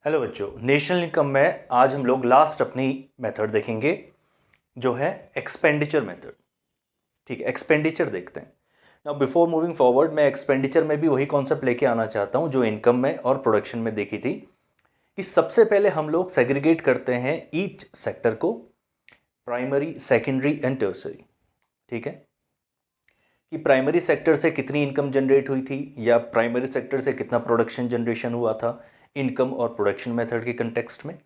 Hello बच्चों, national income में आज हम लोग लास्ट अपनी मेथड देखेंगे जो है एक्सपेंडिचर मेथड। ठीक है, एक्सपेंडिचर देखते हैं। नाउ बिफोर मूविंग फॉरवर्ड, मैं एक्सपेंडिचर में भी वही कॉन्सेप्ट लेके आना चाहता हूँ जो इनकम में और प्रोडक्शन में देखी थी कि सबसे पहले हम लोग सेग्रीगेट करते हैं ईच सेक्टर को, प्राइमरी, सेकेंडरी एंड टर्सरी। ठीक है, कि प्राइमरी सेक्टर से कितनी इनकम जनरेट हुई थी या प्राइमरी सेक्टर से कितना प्रोडक्शन जनरेशन हुआ था इनकम और प्रोडक्शन मेथड के कंटेक्स्ट में।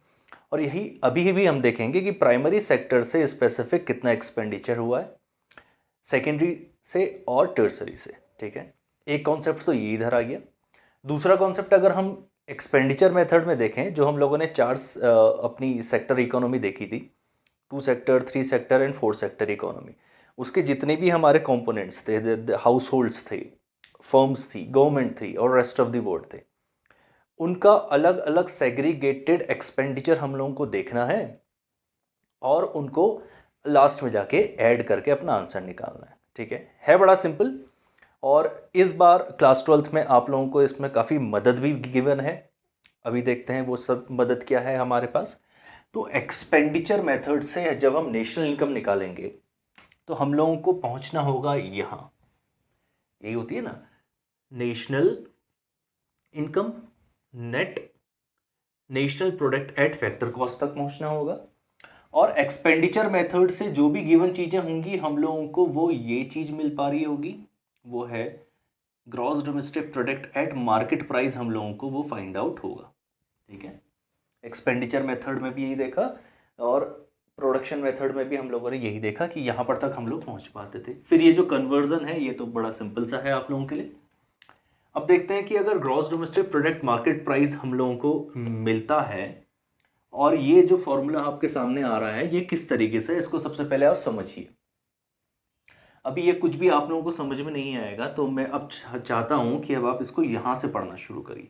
और यही अभी भी हम देखेंगे कि प्राइमरी सेक्टर से स्पेसिफिक कितना एक्सपेंडिचर हुआ है, सेकेंडरी से और टर्सरी से। ठीक है, एक कॉन्सेप्ट तो ये इधर आ गया। दूसरा कॉन्सेप्ट अगर हम एक्सपेंडिचर मेथड में देखें, जो हम लोगों ने चार अपनी सेक्टर इकोनॉमी देखी थी, 2 sector, 3 sector and 4 sector economy, उसके जितने भी हमारे कंपोनेंट्स थे, हाउस होल्ड्स थे, फर्म्स थी, गवर्नमेंट थी और रेस्ट ऑफ द वर्ल्ड थे, उनका अलग अलग सेग्रीगेटेड एक्सपेंडिचर हम लोगों को देखना है और उनको लास्ट में जाके ऐड करके अपना आंसर निकालना है। ठीक है बड़ा सिंपल। और इस बार क्लास 12th में आप लोगों को इसमें काफ़ी मदद भी गिवन है। अभी देखते हैं वो सब मदद क्या है हमारे पास। तो एक्सपेंडिचर मेथड से जब हम नेशनल इनकम निकालेंगे तो हम लोगों को पहुंचना होगा यहाँ, यही होती है ना, national income net national product at factor cost तक पहुंचना होगा। और एक्सपेंडिचर मेथड से जो भी गिवन चीज़ें होंगी हम लोगों को वो ये चीज़ मिल पा रही होगी, वो है gross domestic product at market price, हम लोगों को वो फाइंड आउट होगा। ठीक है, एक्सपेंडिचर मेथड में भी यही देखा और प्रोडक्शन मेथड में भी हम लोगों ने यही देखा कि यहाँ पर तक हम लोग पहुँच पाते थे। फिर ये जो कन्वर्जन है ये तो बड़ा सिंपल सा है आप लोगों के लिए। अब देखते हैं कि अगर gross domestic product market price हम लोगों को मिलता है और ये जो फॉर्मूला आपके सामने आ रहा है ये किस तरीके से, इसको सबसे पहले आप समझिए। अभी ये कुछ भी आप लोगों को समझ में नहीं आएगा, तो मैं अब चाहता हूं कि अब आप इसको यहां से पढ़ना शुरू करिए।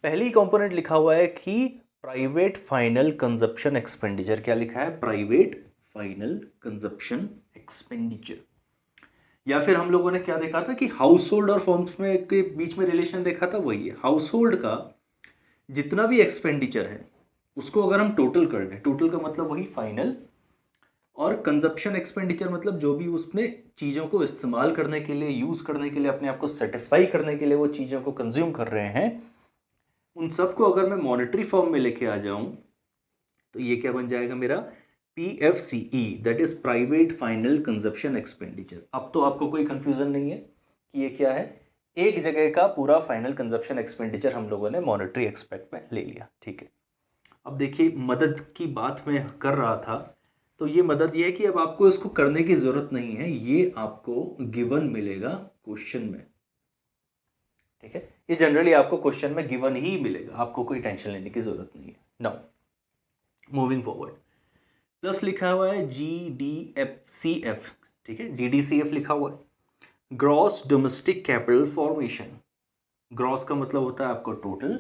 पहली कंपोनेंट लिखा हुआ है कि प्राइवेट फाइनल कंजप्शन एक्सपेंडिचर। क्या लिखा है? Private final consumption expenditure. या फिर हम लोगों ने क्या देखा था कि हाउस होल्ड और फर्म्स में के बीच में रिलेशन देखा था, वही है हाउस होल्ड का जितना भी एक्सपेंडिचर है उसको अगर हम टोटल कर दें, टोटल का मतलब वही फाइनल, और कंजप्शन एक्सपेंडिचर मतलब जो भी उसमें चीज़ों को इस्तेमाल करने के लिए, यूज़ करने के लिए, अपने आप को सेटिस्फाई करने के लिए वो चीज़ों को कंज्यूम कर रहे हैं, उन सबको अगर मैं मॉनेटरी फॉर्म में लेके आ जाऊं तो ये क्या बन जाएगा मेरा? PFCE, that is private final consumption expenditure. अब तो आपको कोई कंफ्यूजन नहीं है कि ये क्या है, एक जगह का पूरा फाइनल कंजप्शन एक्सपेंडिचर हम लोगों ने मॉनेटरी एक्सपेक्ट में ले लिया। ठीक है, अब देखिए मदद की बात मैं कर रहा था, तो ये मदद ये है कि अब आपको इसको करने की ज़रूरत नहीं है, ये आपको गिवन मिलेगा क्वेश्चन में। ठीक है, ये जनरली आपको क्वेश्चन में गिवन ही मिलेगा, आपको कोई टेंशन लेने की ज़रूरत नहीं है। नाउ मूविंग फॉरवर्ड, प्लस लिखा हुआ है GDFCF। ठीक है, GDCF लिखा हुआ है, gross domestic capital formation. Gross का मतलब होता है आपको टोटल,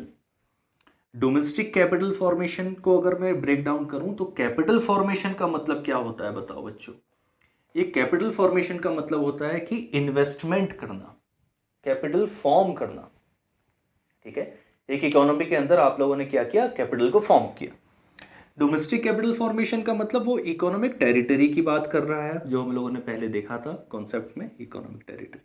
डोमेस्टिक कैपिटल फॉर्मेशन को अगर मैं ब्रेक डाउन करूं तो कैपिटल फॉर्मेशन का मतलब क्या होता है बताओ बच्चों? ये कैपिटल फॉर्मेशन का मतलब होता है कि इन्वेस्टमेंट करना, कैपिटल फॉर्म करना। ठीक है, एक इकोनॉमी के अंदर आप लोगों ने क्या किया? कैपिटल को फॉर्म किया। डोमेस्टिक कैपिटल फॉर्मेशन का मतलब वो इकोनॉमिक टेरिटरी की बात कर रहा है, जो हम लोगों ने पहले देखा था कॉन्सेप्ट में, इकोनॉमिक टेरिटरी।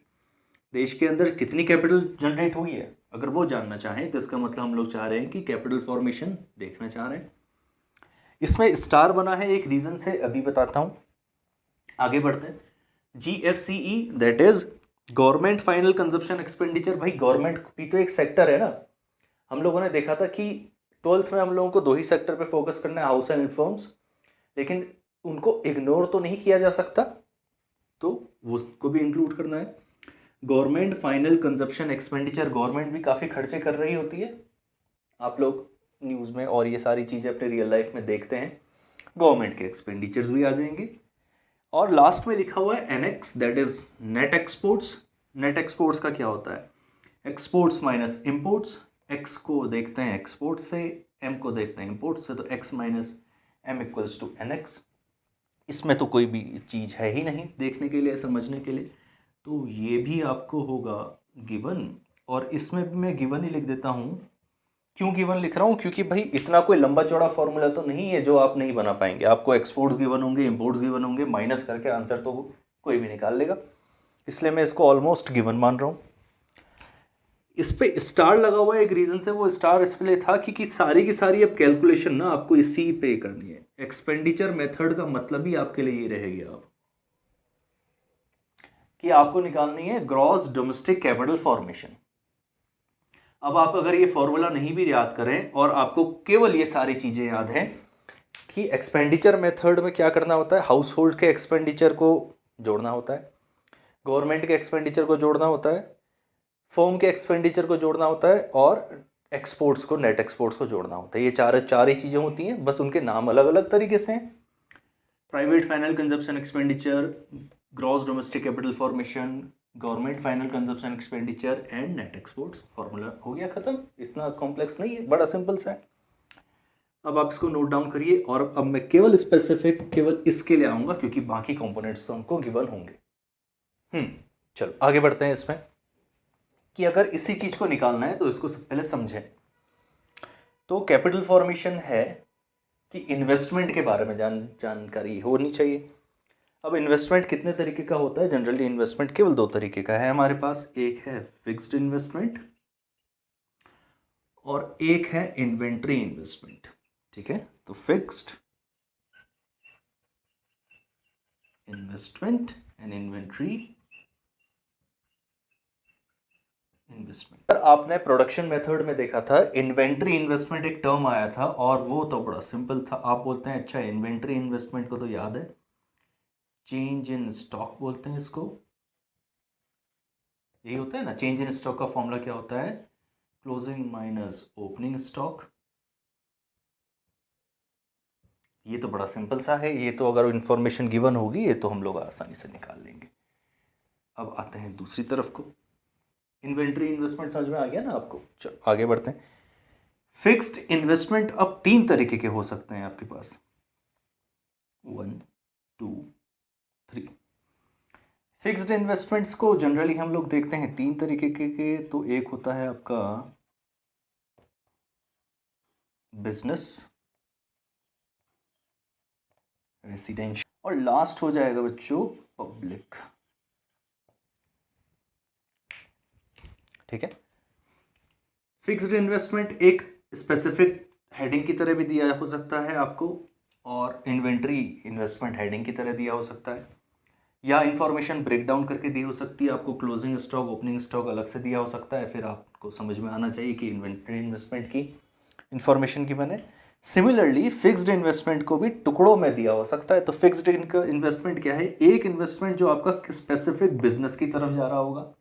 देश के अंदर कितनी कैपिटल जनरेट हुई है अगर वो जानना चाहें तो इसका मतलब हम लोग चाह रहे हैं कि कैपिटल फॉर्मेशन देखना चाह रहे हैं। इसमें स्टार बना है एक रीजन से, अभी बताता हूं, आगे बढ़ते हैं। GFCE that is government final consumption expenditure. भाई गवर्नमेंट भी तो एक सेक्टर है ना। हम लोगों ने देखा था कि 12th में हम लोगों को 2 ही सेक्टर पे फोकस करना है, हाउस एंड फर्म्स, लेकिन उनको इग्नोर तो नहीं किया जा सकता, तो उसको भी इंक्लूड करना है। Government final consumption expenditure, government भी काफ़ी खर्चे कर रही होती है, आप लोग न्यूज़ में और ये सारी चीज़ें अपने रियल लाइफ में देखते हैं, गवर्नमेंट के एक्सपेंडिचर्स भी आ जाएंगे। और लास्ट में लिखा हुआ है NX, that is net exports. Net exports का क्या होता है? Exports minus imports. एक्स को देखते हैं एक्सपोर्ट से, एम को देखते हैं इम्पोर्ट से, तो X minus M equals to NX। इसमें तो कोई भी चीज़ है ही नहीं देखने के लिए, समझने के लिए, तो ये भी आपको होगा गिवन। और इसमें भी मैं गिवन ही लिख देता हूँ क्यों गिवन लिख रहा हूँ? क्योंकि भाई इतना कोई लंबा चौड़ा फॉर्मूला तो नहीं है जो आप नहीं बना पाएंगे। आपको एक्सपोर्ट्स गिवन होंगे, इम्पोर्ट्स गिवन होंगे, माइनस करके आंसर तो कोई भी निकाल लेगा, इसलिए मैं इसको ऑलमोस्ट गिवन मान रहा हूँ। इस पे स्टार लगा हुआ है, एक रीजन से वो स्टार इसलिए था कि सारी की सारी अब कैलकुलेशन ना आपको इसी पे करनी है। एक्सपेंडिचर मेथड का मतलब ही आपके लिए ये रहेगा अब कि आपको निकालनी है ग्रॉस डोमेस्टिक कैपिटल फॉर्मेशन। अब आप अगर ये फॉर्मूला नहीं भी याद करें और आपको केवल ये सारी चीजें याद हैं कि एक्सपेंडिचर मेथड में क्या करना होता है, हाउस होल्ड के एक्सपेंडिचर को जोड़ना होता है, गवर्नमेंट के एक्सपेंडिचर को जोड़ना होता है, फर्म के एक्सपेंडिचर को जोड़ना होता है, और एक्सपोर्ट्स को, नेट एक्सपोर्ट्स को जोड़ना होता है। ये चार ही चीज़ें होती हैं, बस उनके नाम अलग अलग तरीके से हैं। Private final consumption expenditure, gross domestic capital formation, government final consumption expenditure and net exports. Formula हो गया खत्म, इतना कॉम्प्लेक्स नहीं है, बड़ा सिंपल सा है। अब आप इसको नोट डाउन करिए, और अब मैं केवल स्पेसिफिक केवल इसके लिए आऊंगा क्योंकि बाकी कंपोनेंट्स तो हमको गिवन होंगे। चलो आगे बढ़ते हैं इसमें कि अगर इसी चीज को निकालना है तो इसको पहले समझें। तो कैपिटल फॉर्मेशन है कि इन्वेस्टमेंट के बारे में जानकारी होनी चाहिए। अब इन्वेस्टमेंट कितने तरीके का होता है? जनरली इन्वेस्टमेंट केवल दो तरीके का है हमारे पास, एक है फिक्स्ड इन्वेस्टमेंट और एक है इन्वेंट्री इन्वेस्टमेंट। ठीक है, तो fixed investment and inventory investment. पर आपने प्रोडक्शन मेथड में देखा था इन्वेंट्री इन्वेस्टमेंट एक टर्म आया था, और वो तो बड़ा सिंपल था। आप बोलते हैं अच्छा इन्वेंट्री इन्वेस्टमेंट को तो याद है, चेंज इन स्टॉक बोलते हैं इसको, यही होता है ना। चेंज इन स्टॉक का फॉर्मूला क्या होता है? Closing minus opening stock. ये तो बड़ा सिंपल सा है, ये तो अगर इंफॉर्मेशन गिवन होगी ये तो हम लोग आसानी से निकाल लेंगे। अब आते हैं दूसरी तरफ को, इन्वेंट्री इन्वेस्टमेंट समझ में आ गया ना आपको? चलो आगे बढ़ते हैं। फिक्स्ड इन्वेस्टमेंट अब तीन तरीके के हो सकते हैं आपके पास, 1 2 3। फिक्स्ड इन्वेस्टमेंट्स को जनरली हम लोग देखते हैं तीन तरीके के। तो एक होता है आपका बिजनेस, रेसिडेंशियल, और लास्ट हो जाएगा बच्चों पब्लिक। ठीक है, फिक्स्ड इन्वेस्टमेंट एक स्पेसिफिक हेडिंग की तरह भी दिया हो सकता है आपको, और इन्वेंट्री इन्वेस्टमेंट हेडिंग की तरह दिया हो सकता है, या इंफॉर्मेशन ब्रेक डाउन करके दी हो सकती है आपको, क्लोजिंग स्टॉक ओपनिंग स्टॉक अलग से दिया हो सकता है। फिर आपको समझ में आना चाहिए कि इन्वेंट्री इन्वेस्टमेंट की इंफॉर्मेशन की बने। सिमिलरली फिक्स्ड इन्वेस्टमेंट को भी टुकड़ों में दिया हो सकता है। तो फिक्स्ड इन्वेस्टमेंट क्या है? एक इन्वेस्टमेंट जो आपका स्पेसिफिक बिजनेस की तरफ जा रहा होगा।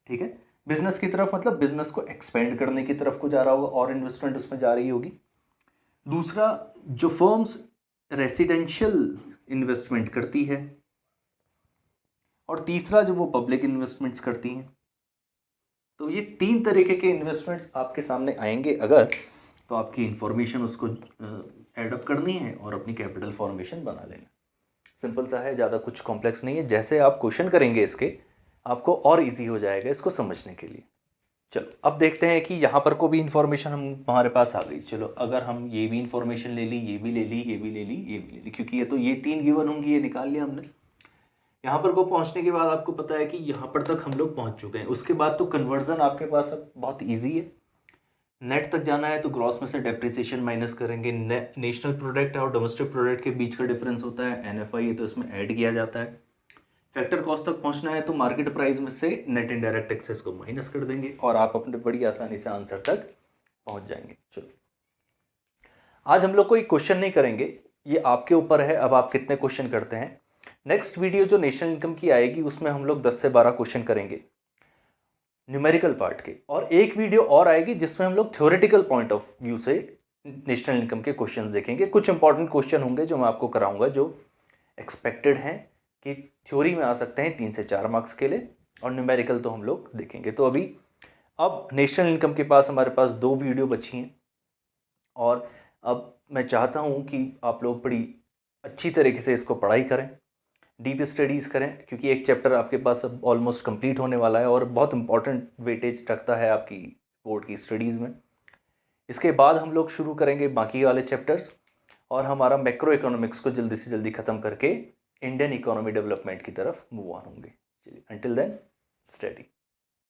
ठीक है, बिजनेस की तरफ मतलब बिजनेस को एक्सपेंड करने की तरफ को जा रहा होगा और इन्वेस्टमेंट उसमें जा रही होगी। दूसरा, जो फर्म्स रेसिडेंशियल इन्वेस्टमेंट करती है, और तीसरा जो वो पब्लिक इन्वेस्टमेंट्स करती हैं। तो ये तीन तरीके के इन्वेस्टमेंट्स आपके सामने आएंगे अगर, तो आपकी इंफॉर्मेशन उसको एडअप करनी है और अपनी कैपिटल फॉर्मेशन बना लेना। सिंपल सा है, ज़्यादा कुछ कॉम्प्लेक्स नहीं है। जैसे आप क्वेश्चन करेंगे इसके, आपको और इजी हो जाएगा इसको समझने के लिए। चलो अब देखते हैं कि यहाँ पर को भी इंफॉर्मेशन हमारे पास आ गई। चलो अगर हम ये भी इंफॉर्मेशन ले ली, ये भी ले ली, ये भी ले ली, ये भी ले ली, क्योंकि ये तीन गिवन होंगी, ये निकाल लिया हमने। यहाँ पर को पहुँचने के बाद आपको पता है कि यहाँ पर तक हम लोग पहुँच चुके हैं। उसके बाद तो कन्वर्जन आपके पास अब बहुत ईजी है। नेट तक जाना है तो ग्रॉस में से डेप्रिसिएशन माइनस करेंगे। नेशनल प्रोडक्ट और डोमेस्टिक प्रोडक्ट के बीच का डिफरेंस होता है NFI, है तो इसमें ऐड किया जाता है। फैक्टर कॉस्ट तक पहुंचना है तो मार्केट प्राइस में से नेट इनडायरेक्ट टैक्सेस को माइनस कर देंगे और आप अपने बड़ी आसानी से आंसर तक पहुंच जाएंगे। चलो आज हम लोग कोई क्वेश्चन नहीं करेंगे, ये आपके ऊपर है अब आप कितने क्वेश्चन करते हैं। नेक्स्ट वीडियो जो नेशनल इनकम की आएगी उसमें हम लोग 10 से 12 क्वेश्चन करेंगे न्यूमेरिकल पार्ट के, और एक वीडियो और आएगी जिसमें हम लोग थ्योरेटिकल पॉइंट ऑफ व्यू से नेशनल इनकम के क्वेश्चंस देखेंगे। कुछ इंपॉर्टेंट क्वेश्चन होंगे जो मैं आपको कराऊंगा, जो एक्सपेक्टेड हैं कि थ्योरी में आ सकते हैं 3 से 4 मार्क्स के लिए, और न्यूमेरिकल तो हम लोग देखेंगे। तो अभी अब नेशनल इनकम के पास हमारे पास 2 वीडियो बची हैं, और अब मैं चाहता हूं कि आप लोग बड़ी अच्छी तरीके से इसको पढ़ाई करें, डीप स्टडीज़ करें, क्योंकि एक चैप्टर आपके पास अब ऑलमोस्ट कंप्लीट होने वाला है और बहुत इंपॉर्टेंट वेटेज रखता है आपकी बोर्ड की स्टडीज़ में। इसके बाद हम लोग शुरू करेंगे बाकी वाले चैप्टर्स और हमारा मैक्रो इकोनॉमिक्स को जल्दी से जल्दी ख़त्म करके इंडियन इकोनॉमी डेवलपमेंट की तरफ मूव ऑन होंगे। चलिए, अंटिल देन स्टडी।